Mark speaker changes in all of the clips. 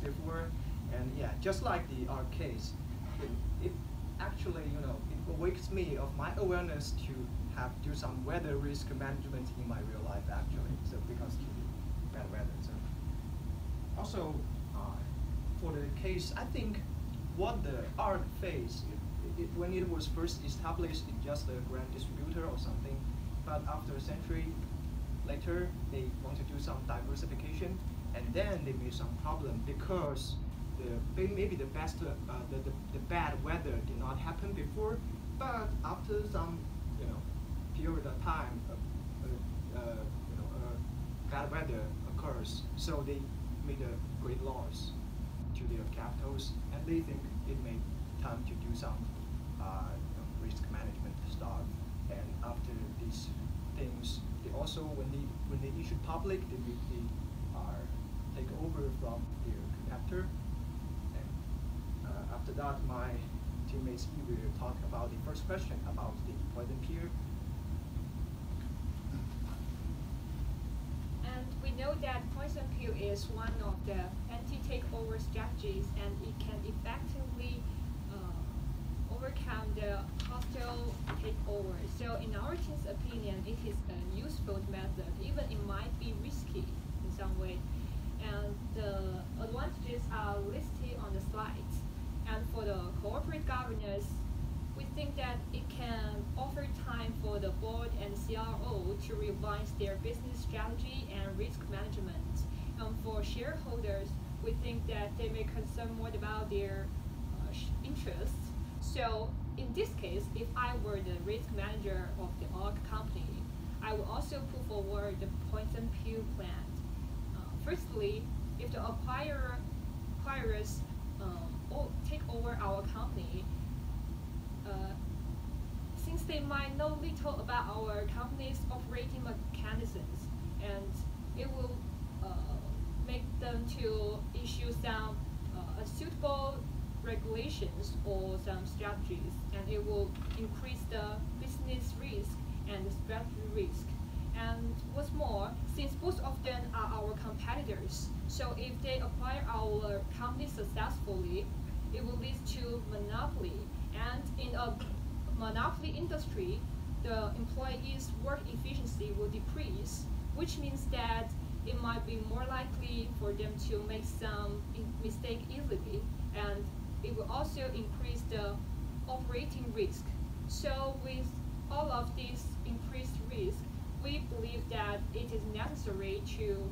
Speaker 1: before. And yeah, just like our case, it actually, it awakes me of my awareness to do some weather risk management in my real life actually. So because of the bad weather. So also for the case, I think what the ARC phase, when it was first established, it's just a grand distributor or something. But after a century later, they want to do some diversification, and then they made some problem because maybe the bad weather did not happen before, but after some period of time, bad weather occurs, so they made a great loss to their capitals, and they think it made time to do some risk management stuff. And after these things, they also when they issued public, they take over from their competitor. After that, my teammates will talk about the first question about the poison peer.
Speaker 2: And we know that poison pill is one of the anti-takeover strategies, and it can effectively overcome the hostile takeover. So in our team's opinion, it is a useful method, even it might be risky in some way. And the advantages are listed on the slides. And for the corporate governance, we think that it can offer time for the board and CRO to revise their business strategy and risk management. And for shareholders, we think that they may concern more about their interests. So in this case, if I were the risk manager of the org company, I would also put forward the poison pill plan. Firstly, if the acquirers take over our company, since they might know little about our company's operating mechanisms, and it will make them to issue some suitable regulations or some strategies, and it will increase the business risk and the strategy risk. And what's more, since both of them are our competitors, so if they acquire our company successfully, it will lead to monopoly. And in a monopoly industry, the employees' work efficiency will decrease, which means that it might be more likely for them to make some mistake easily, and it will also increase the operating risk. So with all of these increased risk, we believe that it is necessary to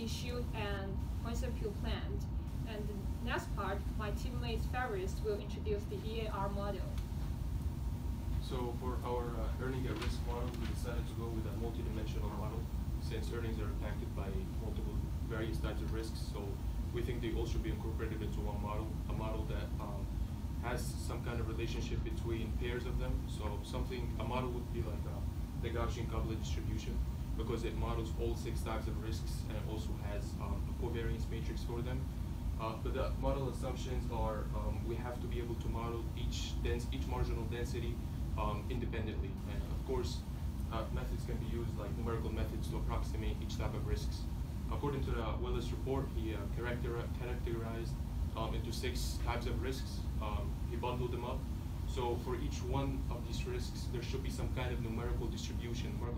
Speaker 2: issue an poison pill plan. And the next part, my teammate Ferris will introduce the EAR model.
Speaker 3: So for our earning at risk model, we decided to go with a multidimensional model since earnings are impacted by multiple various types of risks. So we think they all should be incorporated into one model, a model that has some kind of relationship between pairs of them. So a model would be like the Gaussian couplet distribution, because it models all 6 types of risks and it also has a covariance matrix for them. But the model assumptions are we have to be able to model each marginal density independently. And of course, methods can be used like numerical methods to approximate each type of risks. According to the Willis report, he categorized into 6 types of risks. He bundled them up. So for each one of these risks, there should be some kind of numerical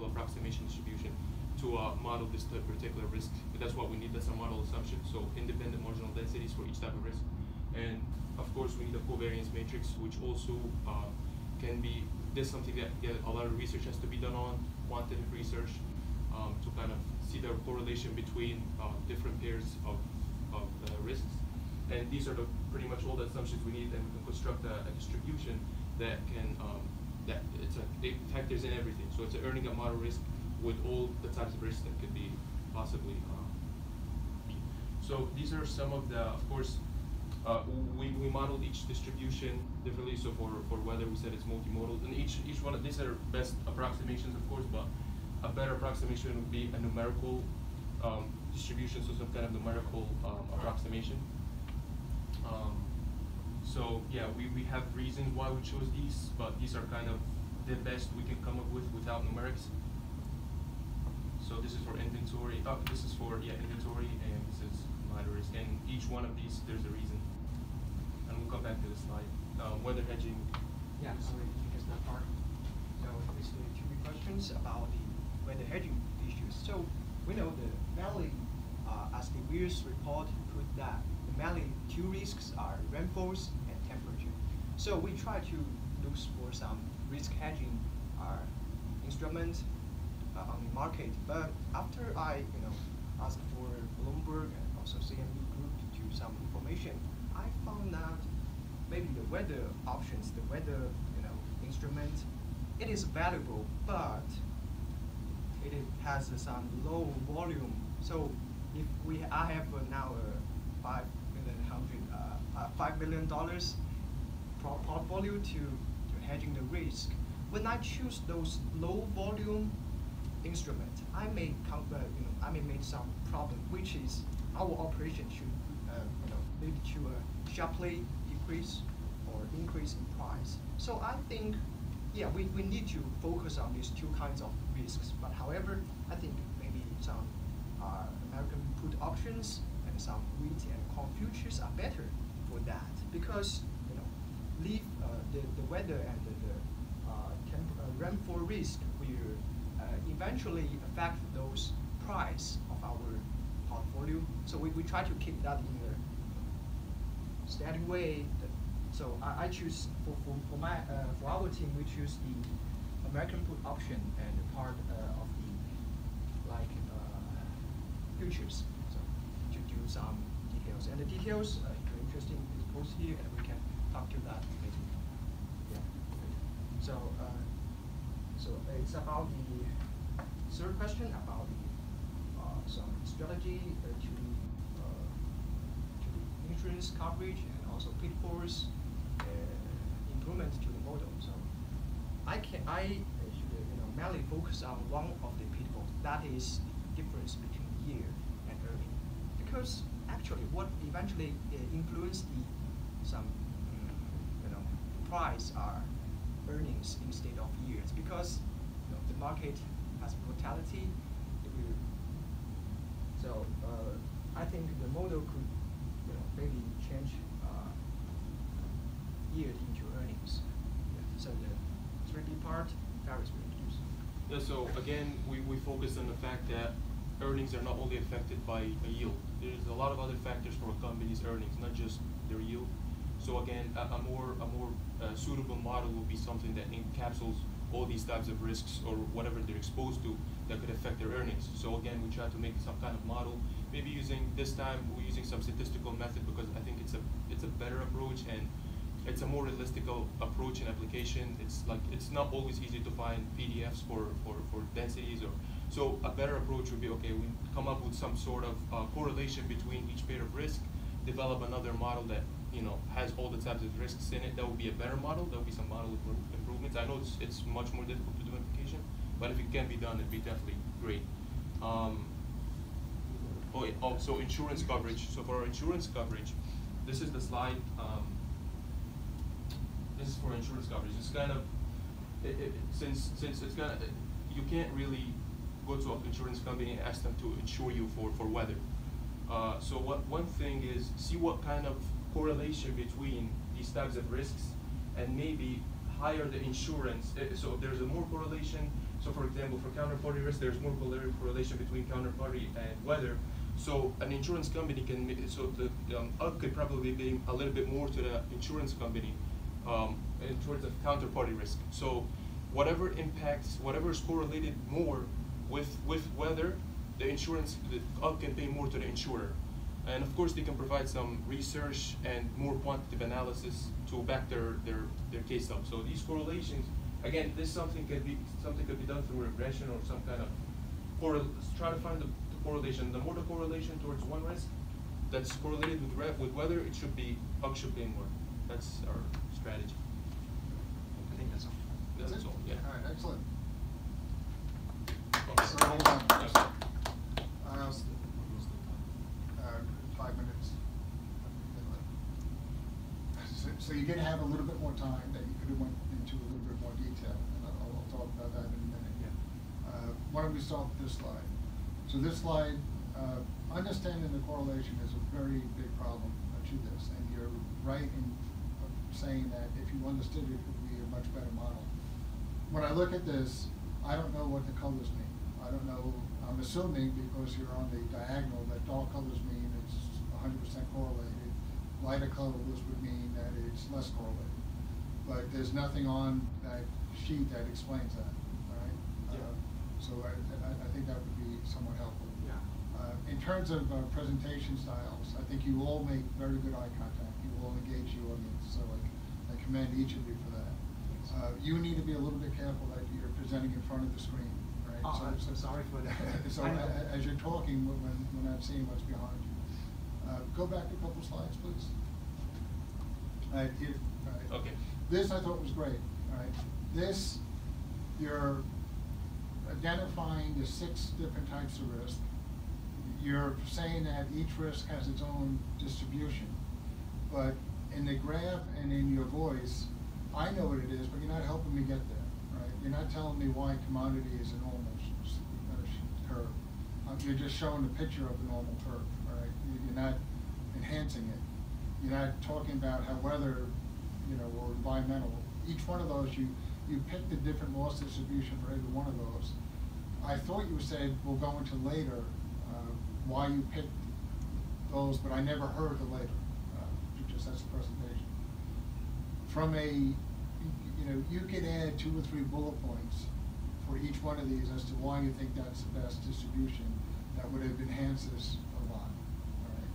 Speaker 3: approximation distribution to model this particular risk. But that's what we need. That's a model assumption. So independent marginal densities for each type of risk. And of course, we need a covariance matrix, which also can be, there's something that a lot of research has to be done on, quantitative research, to kind of see the correlation between different pairs of risks. And these are pretty much all the assumptions we need, and we can construct a distribution that can, it factors in everything. So it's an earning at model risk with all the types of risks that could be possibly. So these are some of the, of course, we modeled each distribution differently. So for weather, we said it's multimodal, and each one of these are best approximations, of course, but a better approximation would be a numerical distribution, so some kind of numerical approximation. So yeah, we have reasons why we chose these, but these are kind of the best we can come up with without numerics. So this is for inventory. This is for inventory, and this is minor risk. And each each one of these, there's a reason. And we'll come back to the slide. Weather hedging.
Speaker 1: Yeah, sorry, because that part. So basically, two questions about the weather hedging issues. So we know the mainly, as the WIRS report put that the mainly two risks are rainfalls and temperature. So we try to look for some risk hedging instrument on the market. But after I asked for Bloomberg and also CME Group to some information, I found that maybe the weather options, the weather instrument, it is valuable, but it has some low volume. So if I have now $5 million portfolio to hedging the risk, when I choose those low volume instruments, I may make some problem, which is our operation should lead to a sharply decrease or increase in price. So I think, yeah, we need to focus on these two kinds of risks. But however, I think maybe some American put options and some wheat and corn futures are better for that, because leave the weather and the rainfall risk will eventually affect those price of our portfolio. So we try to keep that in a steady way. So I choose for our team, we choose the American put option and part of the futures. So to do some details, and the details, if you're interested, is posted here, and we can talk to that later. Yeah. So it's about the third question about the some strategy to the insurance coverage and also pitfalls improvement to the model. So I should mainly focus on one of the pitfalls, that is the difference between year and earning, because actually what eventually influence some price are earnings instead of years, because the market has volatility. So I think the model could maybe change year into earnings. Yeah. So the 3D part, Paris will introduce.
Speaker 3: Yeah, so again, we focus on the fact that earnings are not only affected by a yield. There's a lot of other factors for a company's earnings, not just their yield. So again, a more suitable model will be something that encapsulates all these types of risks or whatever they're exposed to that could affect their earnings. So again, we try to make some kind of model. Maybe this time we're using some statistical method, because I think it's a better approach and it's a more realistic approach and application. It's not always easy to find PDFs for densities, or so a better approach would be, okay, we come up with some sort of correlation between each pair of risk, develop another model that has all the types of risks in it. That would be a better model. That would be some model improvements. I know it's much more difficult to do application, but if it can be done, it'd be definitely great. So insurance coverage. So for our insurance coverage, this is the slide. This is for insurance coverage. It's kind of since it's kind of, you can't really go to an insurance company and ask them to insure you for weather. So one thing is see what kind of correlation between these types of risks, and maybe higher the insurance. So there's a more correlation. So for example, for counterparty risk, there's more correlation between counterparty and weather. So an insurance company can, so the UG could probably be a little bit more to the insurance company in terms of counterparty risk. So whatever impacts, whatever is correlated more with weather, the UG can pay more to the insurer. And of course, they can provide some research and more quantitative analysis to back their case up. So these correlations, again, something could be done through regression or some kind of try to find the correlation. The more the correlation towards one risk that's correlated with weather, UG should pay more. That's our strategy.
Speaker 1: I think that's all.
Speaker 3: That's all. Yeah.
Speaker 4: All right. Excellent.
Speaker 3: Okay.
Speaker 4: So hold on.
Speaker 3: Okay.
Speaker 4: 5 minutes. So you did have a little bit more time that you could have went into a little bit more detail, and I'll talk about that in a minute.
Speaker 1: Yeah.
Speaker 4: Why don't we start with this slide? So this slide understanding the correlation is a very big problem to this, and you're right in saying that if you understood it, it would be a much better model. When I look at this, I don't know what the colors mean. I don't know, I'm assuming because you're on the diagonal that dark colors mean it's 100% correlated. Lighter colors would mean that it's less correlated. But there's nothing on that sheet that explains that, all right?
Speaker 1: Yeah.
Speaker 4: So I think that would be somewhat helpful.
Speaker 1: Yeah.
Speaker 4: In terms of presentation styles, I think you all make very good eye contact. You all engage the audience, so I commend each of you for that. You need to be a little bit careful that you're presenting in front of the screen, right?
Speaker 1: Oh, I'm so sorry for that.
Speaker 4: So as you're talking, when I'm seeing what's behind you, go back a couple slides, please. Here,
Speaker 3: Okay.
Speaker 4: This I thought was great. All right. This, you're identifying the 6 different types of risk. You're saying that each risk has its own distribution, but in the graph and in your voice, I know what it is, but you're not helping me get there, right? You're not telling me why commodity is a normal curve. You're just showing a picture of the normal curve, right? You're not enhancing it. You're not talking about how weather, or environmental. Each one of those, you picked a different loss distribution for every one of those. I thought you said we'll go into later why you picked those, but I never heard the later. Just as a presentation. From a, you could add 2 or 3 bullet points for each one of these as to why you think that's the best distribution. That would have enhanced this a lot.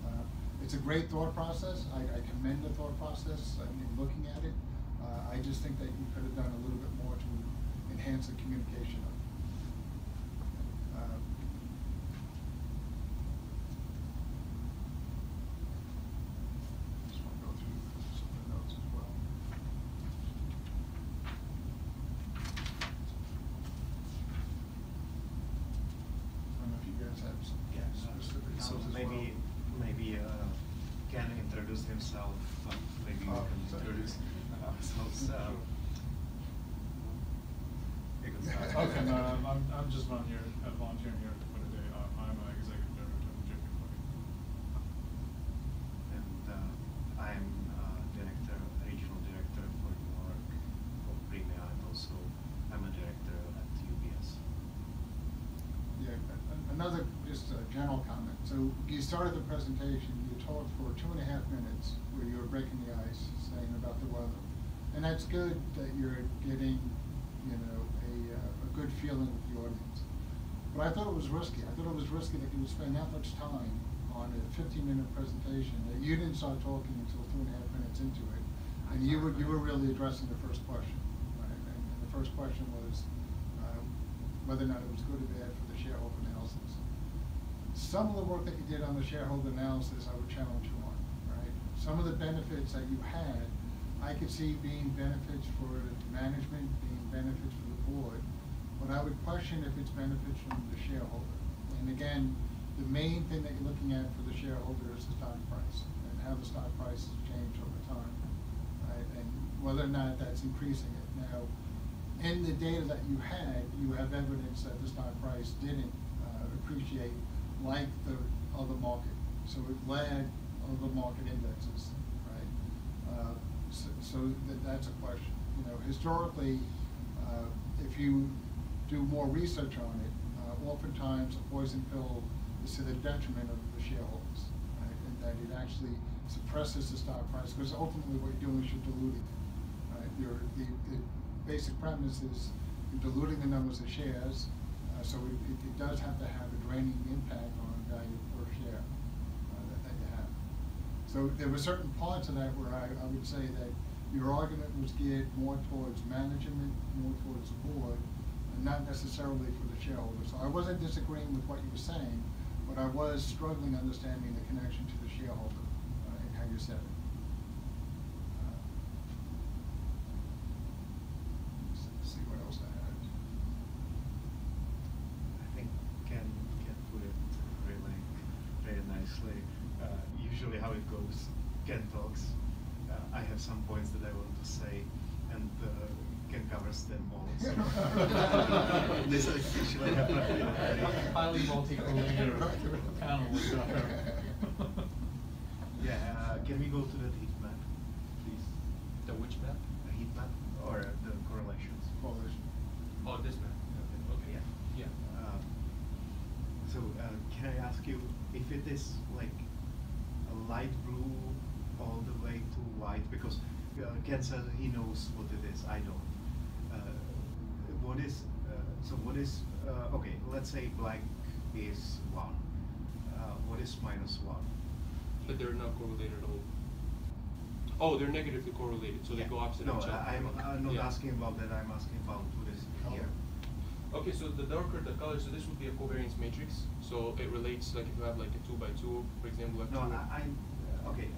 Speaker 4: All right. It's a great thought process. I commend the thought process in looking at it. I just think that you could have done a little bit more to enhance the communication of it. Just want to go through some of the notes as well. I don't know if you guys have some specific
Speaker 5: So
Speaker 4: notes as
Speaker 5: maybe Ken introduced himself. Maybe we can introduce ourselves.
Speaker 6: Okay, no, I'm just volunteering here for the day. I'm an executive director of Jiffy Clothing.
Speaker 5: And I'm regional director for New York for PRMIA, and also I'm a director at UBS.
Speaker 4: Yeah, another just a general comment. So you started the presentation, you talked for 2.5 minutes where you were breaking the ice, saying about the weather. And that's good that you're getting, a good feeling with the audience. But I thought it was risky. I thought it was risky that you would spend that much time on a 15-minute presentation that you didn't start talking until 2.5 minutes into it. And you were really addressing the first question, right? And the first question was whether or not it was good or bad for the shareholder analysis. Some of the work that you did on the shareholder analysis, I would challenge you on, right? Some of the benefits that you had, I could see being benefits for management, being benefits for the board, but I would question if it's benefits from the shareholder. And again, the main thing that you're looking at for the shareholder is the stock price and how the stock price has changed over time, right? And whether or not that's increasing it. Now, in the data that you had, you have evidence that the stock price didn't appreciate like the other market. So it lagged other market indexes, right? That's a question. Historically, if you do more research on it, oftentimes a poison pill is to the detriment of the shareholders, right? And that it actually suppresses the stock price, because ultimately what you're doing is you're diluting it, right? The basic premise is you're diluting the numbers of shares, so it does have to have a draining impact on value per share that you have. So there were certain parts of that where I would say that your argument was geared more towards management, more towards the board, and not necessarily for the shareholders. So I wasn't disagreeing with what you were saying, but I was struggling understanding the connection to the shareholder and how you said it. Let's see what else I had.
Speaker 5: I think Ken put it really nicely. Usually how it goes, Ken talks. I have some points that I want to say, and can cover them all. So this is actually
Speaker 6: highly multicollinear panel we got there.
Speaker 5: Yeah, can we go to the heat map, please?
Speaker 3: The which map?
Speaker 5: A heat map or the correlations?
Speaker 4: Correlation.
Speaker 3: Oh, this map. Okay.
Speaker 5: Yeah.
Speaker 3: Yeah.
Speaker 5: So can I ask you if it is like a light blue all the way to white, because Ken says he knows what it is, I don't. What is okay, let's say black is 1. What is -1?
Speaker 3: But they're not correlated at all. Oh, they're negatively correlated, so they go opposite
Speaker 5: no,
Speaker 3: each other.
Speaker 5: I'm not
Speaker 3: Yeah.
Speaker 5: asking about that, I'm asking about what is here.
Speaker 3: Okay, so the darker the color, so this would be a covariance matrix. So it relates, like if you have like a 2x2, for example, like
Speaker 5: No,
Speaker 3: two.
Speaker 5: okay,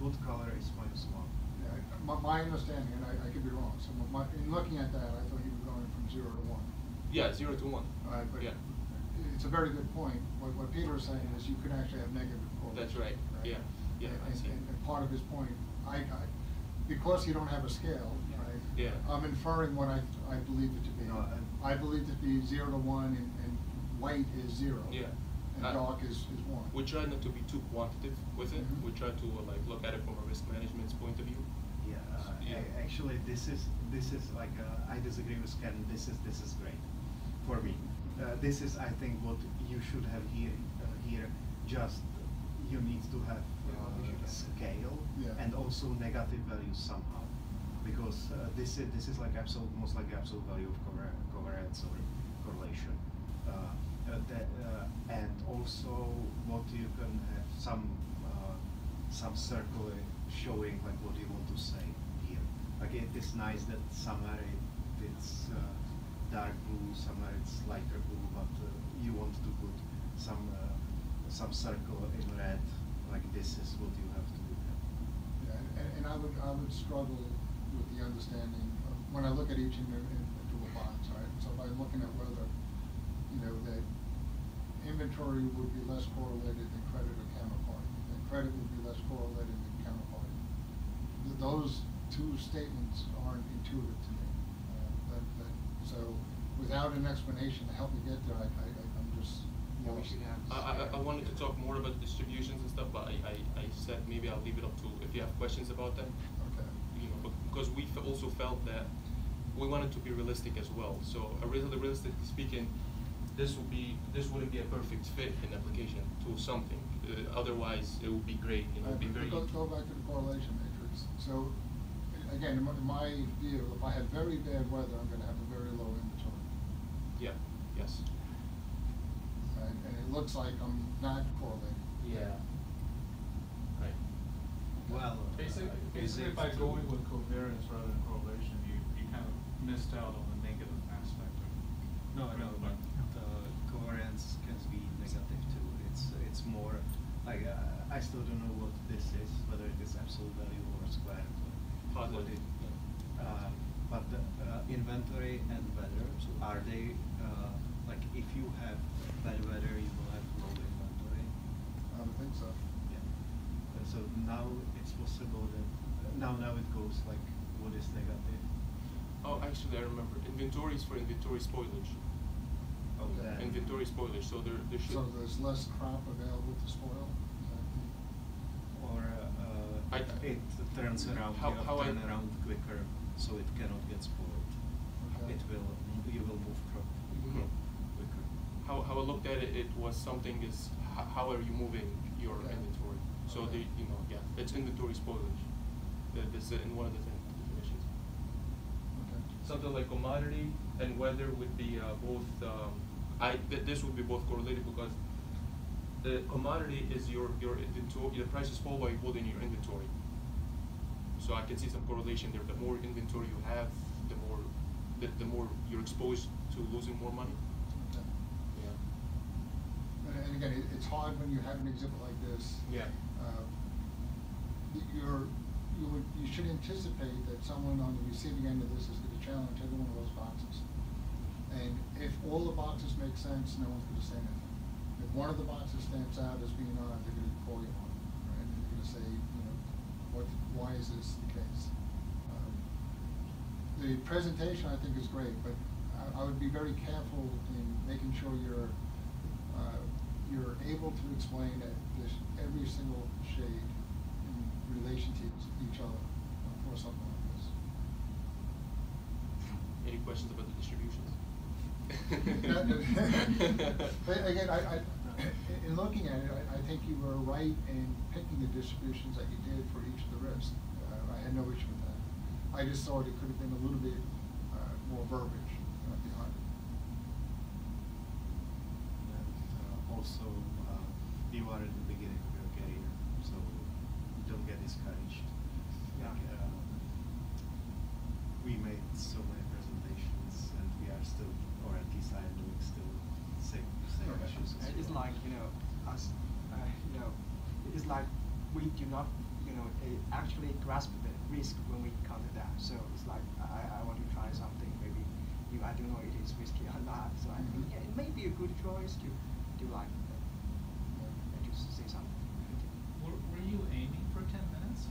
Speaker 5: what color is -1?
Speaker 4: Yeah, my understanding, and I could be wrong, so in looking at that, I thought you were going from 0 to 1.
Speaker 3: Yeah, 0 to 1.
Speaker 4: But
Speaker 3: Yeah.
Speaker 4: it's a very good point. What Peter is saying is you could actually have negative correlation.
Speaker 3: That's right. Yeah. Yeah, I
Speaker 4: And,
Speaker 3: see.
Speaker 4: and part of his point, because you don't have a scale, right?
Speaker 3: Yeah.
Speaker 4: I'm inferring what I believe it to be.
Speaker 5: No,
Speaker 4: I believe it to be 0 to 1, and white is 0.
Speaker 3: Yeah.
Speaker 4: And dark is 1.
Speaker 3: We try not to be too quantitative with it.
Speaker 4: Mhm.
Speaker 3: We try to like look at it from a risk management's point of view.
Speaker 5: Yeah, actually, this is like I disagree with Ken. This is great for me. This is, I think, what you should have here. Just you need to have scale and also negative values somehow, because this is like most like absolute value of covariance or correlation. And also what you can have some circle showing like what you want to say here. Like it is nice that somewhere it's dark blue, somewhere it's lighter blue, but you want to put some circle in red. Like this is what you have to do.
Speaker 4: Yeah, and I would struggle with the understanding of, when I look at each individual box, right? So by looking at whether, that inventory would be less correlated than credit or counterparty, and credit would be less correlated than counterparty. Those two statements aren't intuitive to me. So without an explanation to help me get there, I'm just.
Speaker 1: Yeah, we should have.
Speaker 3: I wanted to talk more about the distributions and stuff, but I said maybe I'll leave it up to if you have questions about them.
Speaker 4: Okay.
Speaker 3: Because we also felt that we wanted to be realistic as well. So realistically speaking, this wouldn't be a perfect fit in application to something. Otherwise, it would be great. It would be very.
Speaker 4: Go back to the correlation matrix. So again, in my view, if I have very bad weather, I'm going to have a very low inventory.
Speaker 3: Yeah. Yes.
Speaker 4: And it looks like I'm not correlating.
Speaker 3: Yeah. Right.
Speaker 5: Well,
Speaker 6: Basically, by going with covariance rather than correlation, you kind of missed out on the negative aspect of it.
Speaker 5: No, but the covariance can be negative too. It's more like I still don't know what this is, whether it is absolute value or squared.
Speaker 3: Positive.
Speaker 5: But the inventory and weather, so are they like if you have bad weather, you will have low inventory?
Speaker 4: I would think so.
Speaker 5: Yeah. So now it's possible that now it goes like what is negative?
Speaker 3: Oh, actually, I remember. Inventory is for inventory spoilage.
Speaker 4: Okay.
Speaker 3: Inventory spoilage. So there should.
Speaker 4: So there's less crop available to spoil?
Speaker 5: Or it turns around, turn around quicker, so it cannot get spoiled.
Speaker 4: Okay.
Speaker 5: You will move crop quicker.
Speaker 3: How I looked at it, it was something is how are you moving your
Speaker 4: Okay.
Speaker 3: inventory? So
Speaker 4: Okay.
Speaker 3: it's inventory spoilage. This is in one of the definitions.
Speaker 4: Okay.
Speaker 3: Something like commodity and weather would be both. This would be both correlated because the commodity is your inventory. The prices fall while you hold in your inventory. So I can see some correlation there. The more inventory you have, the more you're exposed to losing more money.
Speaker 4: Okay.
Speaker 3: Yeah.
Speaker 4: And again, it's hard when you have an exhibit like this.
Speaker 3: Yeah.
Speaker 4: You should anticipate that someone on the receiving end of this is going to challenge every one of those boxes. And if all the boxes make sense, no one's going to say anything. If one of the boxes stands out as being on, they're going to call you on it, right? And they're going to say, why is this the case? the presentation I think is great, but I would be very careful in making sure you're able to explain every single shade in relation to each other for something like this.
Speaker 3: Any questions about the distributions?
Speaker 4: But again, in looking at it, I think you were right in picking the distributions that you did for each of the risks. I had no issue with that. I just thought it could have been a little bit more verbiage behind it.
Speaker 5: And also, you are at the beginning of your career, so don't get discouraged.
Speaker 1: Yeah.
Speaker 5: Like, we made so many presentations, and we are still, or at least I am doing still same
Speaker 4: Okay.
Speaker 5: issues. as
Speaker 1: It's
Speaker 5: well.
Speaker 1: like, us, it's like we do not, actually grasp the risk when we encounter that. So it's like, I want to try something, maybe I don't know it is risky or not. So I think it may be a good choice to do like, just say something.
Speaker 6: Were you aiming for 10 minutes,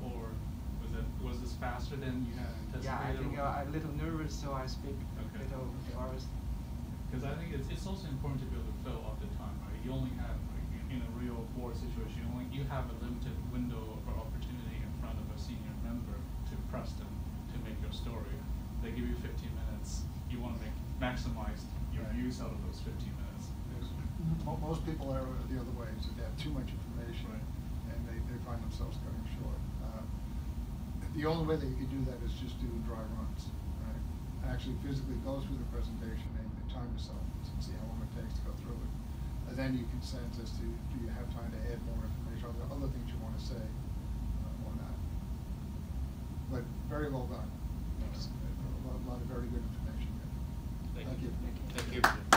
Speaker 6: or was this faster than you had anticipated?
Speaker 1: Yeah, I think I'm a little nervous, so I speak
Speaker 6: Okay.
Speaker 1: little hours.
Speaker 6: Because I think it's also important to be able to fill up the time, right? You only have, in a real board situation, you have a limited window or opportunity in front of a senior member to press them to make your story. They give you 15 minutes. You want to maximize your use out of those 15 minutes.
Speaker 4: Most people are the other way, so they have too much information,
Speaker 6: Right.
Speaker 4: and they find themselves cutting short. The only way that you can do that is just do dry runs, right? Actually physically go through the presentation and time yourself and see how long it takes to go through it. And then you can sense as to, do you have time to add more information, or are there other things you want to say or not. But very well done. A lot of very good information there.
Speaker 3: Thank you.
Speaker 4: Thank you.
Speaker 3: Thank you.